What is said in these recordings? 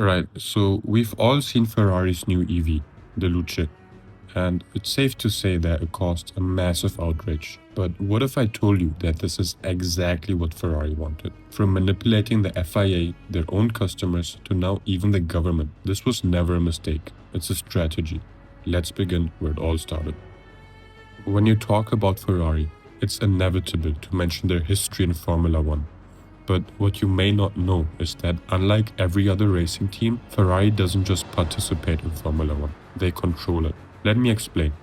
Right, so we've all seen Ferrari's new EV, the Luce, and it's safe to say that it caused a massive outrage. But what if I told you that this is exactly what Ferrari wanted? From manipulating the FIA, their own customers, to now even the government, this was never a mistake. It's a strategy. Let's begin where it all started. When you talk about Ferrari, it's inevitable to mention their history in Formula One. But what you may not know is that unlike every other racing team, Ferrari doesn't just participate in Formula One, they control it. Let me explain.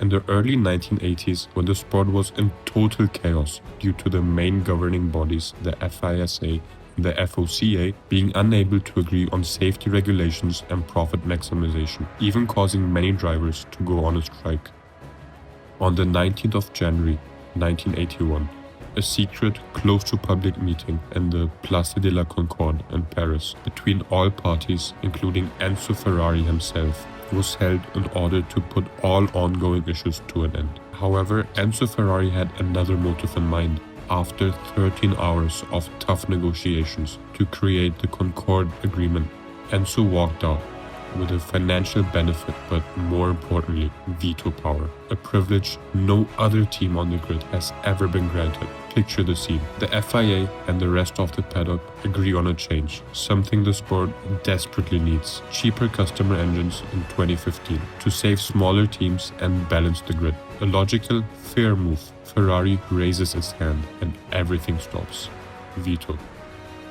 In the early 1980s, when the sport was in total chaos due to the main governing bodies, the FISA and the FOCA, being unable to agree on safety regulations and profit maximization, even causing many drivers to go on a strike. On the 19th of January 1981, a secret, close to public meeting in the Place de la Concorde in Paris between all parties, including Enzo Ferrari himself, was held in order to put all ongoing issues to an end. However, Enzo Ferrari had another motive in mind. After 13 hours of tough negotiations to create the Concorde Agreement, Enzo walked out with a financial benefit, but more importantly, veto power, a privilege no other team on the grid has ever been granted. Picture the scene. The FIA and the rest of the paddock agree on a change, something the sport desperately needs: cheaper customer engines in 2015 to save smaller teams and balance the grid. A logical, fair move. Ferrari raises its hand and everything stops. Veto.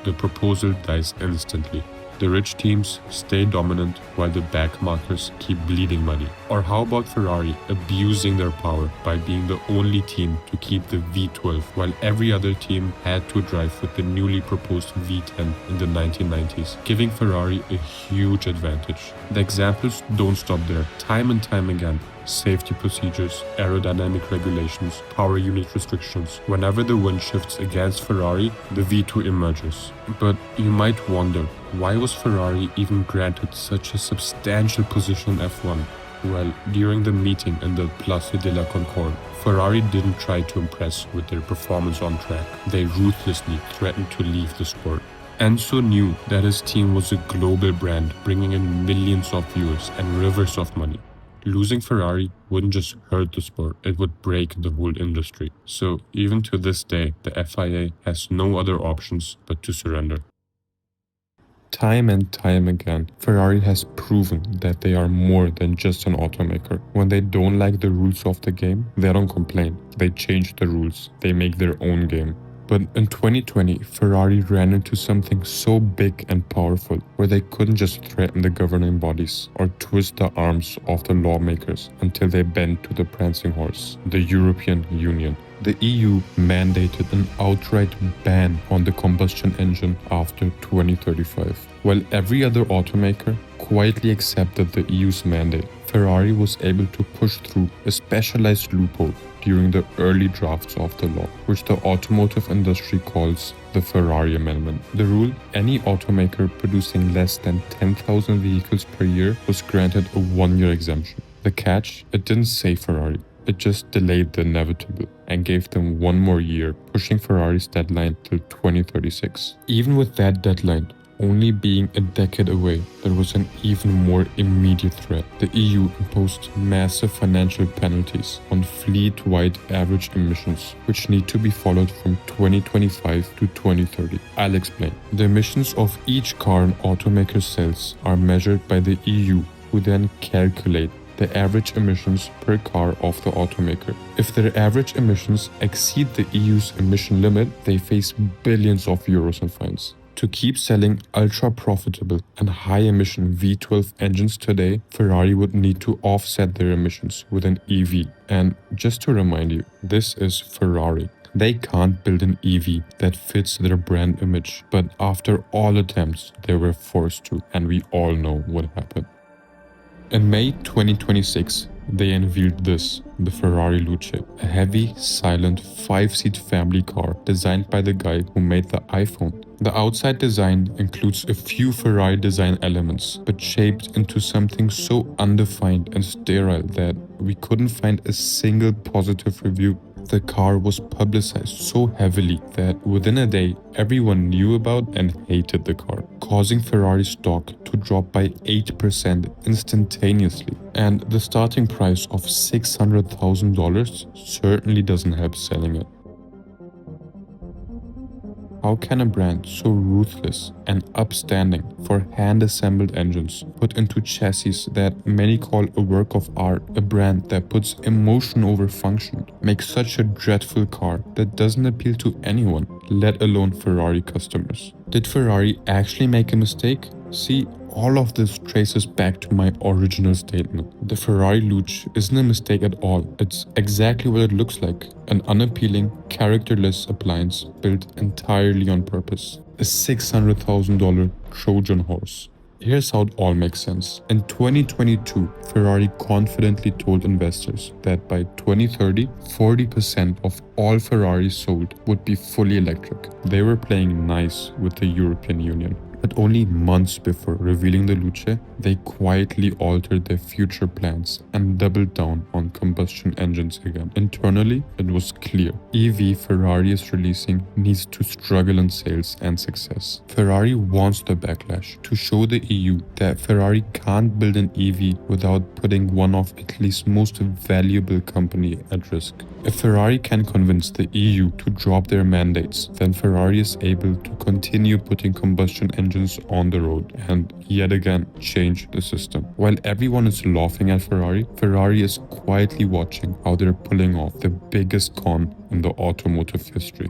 The proposal dies instantly. The rich teams stay dominant while the backmarkers keep bleeding money. Or how about Ferrari abusing their power by being the only team to keep the V12 while every other team had to drive with the newly proposed V10 in the 1990s, giving Ferrari a huge advantage. The examples don't stop there. Time and time again, safety procedures, aerodynamic regulations, power unit restrictions. Whenever the wind shifts against Ferrari, the V2 emerges. But you might wonder, why was Ferrari even granted such a substantial position in F1? Well, during the meeting in the Place de la Concorde, Ferrari didn't try to impress with their performance on track. They ruthlessly threatened to leave the sport. Enzo knew that his team was a global brand, bringing in millions of viewers and rivers of money. Losing Ferrari wouldn't just hurt the sport, it would break the whole industry. So even to this day, the FIA has no other options but to surrender. Time and time again, Ferrari has proven that they are more than just an automaker. When they don't like the rules of the game, they don't complain. They change the rules. They make their own game. But in 2020, Ferrari ran into something so big and powerful where they couldn't just threaten the governing bodies or twist the arms of the lawmakers until they bent to the prancing horse, the European Union. The EU mandated an outright ban on the combustion engine after 2035. While every other automaker quietly accepted the EU's mandate, Ferrari was able to push through a specialized loophole during the early drafts of the law, which the automotive industry calls the Ferrari Amendment. The rule: any automaker producing less than 10,000 vehicles per year was granted a one-year exemption. The catch? It didn't save Ferrari. It just delayed the inevitable and gave them one more year, pushing Ferrari's deadline till 2036. Even with that deadline only being a decade away, there was an even more immediate threat. The EU imposed massive financial penalties on fleet-wide average emissions, which need to be followed from 2025 to 2030. I'll explain. The emissions of each car an automaker sells are measured by the EU, who then calculate the average emissions per car of the automaker. If their average emissions exceed the EU's emission limit, they face billions of euros in fines. To keep selling ultra-profitable and high-emission V12 engines today, Ferrari would need to offset their emissions with an EV. And just to remind you, this is Ferrari. They can't build an EV that fits their brand image. But after all attempts, they were forced to, and we all know what happened. In May 2026, they unveiled this, the Ferrari Luce, a heavy, silent, 5-seat family car designed by the guy who made the iPhone. The outside design includes a few Ferrari design elements, but shaped into something so undefined and sterile that we couldn't find a single positive review. The car was publicized so heavily that within a day, everyone knew about and hated the car, causing Ferrari stock to drop by 8% instantaneously. And the starting price of $600,000 certainly doesn't help selling it. How can a brand so ruthless and upstanding for hand-assembled engines put into chassis that many call a work of art, a brand that puts emotion over function, make such a dreadful car that doesn't appeal to anyone, let alone Ferrari customers? Did Ferrari actually make a mistake? See, all of this traces back to my original statement. The Ferrari Luce isn't a mistake at all. It's exactly what it looks like. An unappealing, characterless appliance built entirely on purpose. A $600,000 Trojan horse. Here's how it all makes sense. In 2022, Ferrari confidently told investors that by 2030, 40% of all Ferraris sold would be fully electric. They were playing nice with the European Union. But only months before revealing the Luce, they quietly altered their future plans and doubled down on combustion engines again. Internally, it was clear. EV Ferrari is releasing needs to struggle in sales and success. Ferrari wants the backlash to show the EU that Ferrari can't build an EV without putting one of Italy's most valuable company at risk. If Ferrari can convince the EU to drop their mandates, then Ferrari is able to continue putting combustion engines on the road and, yet again, change the system. While everyone is laughing at Ferrari, Ferrari is quietly watching how they're pulling off the biggest con in the automotive history.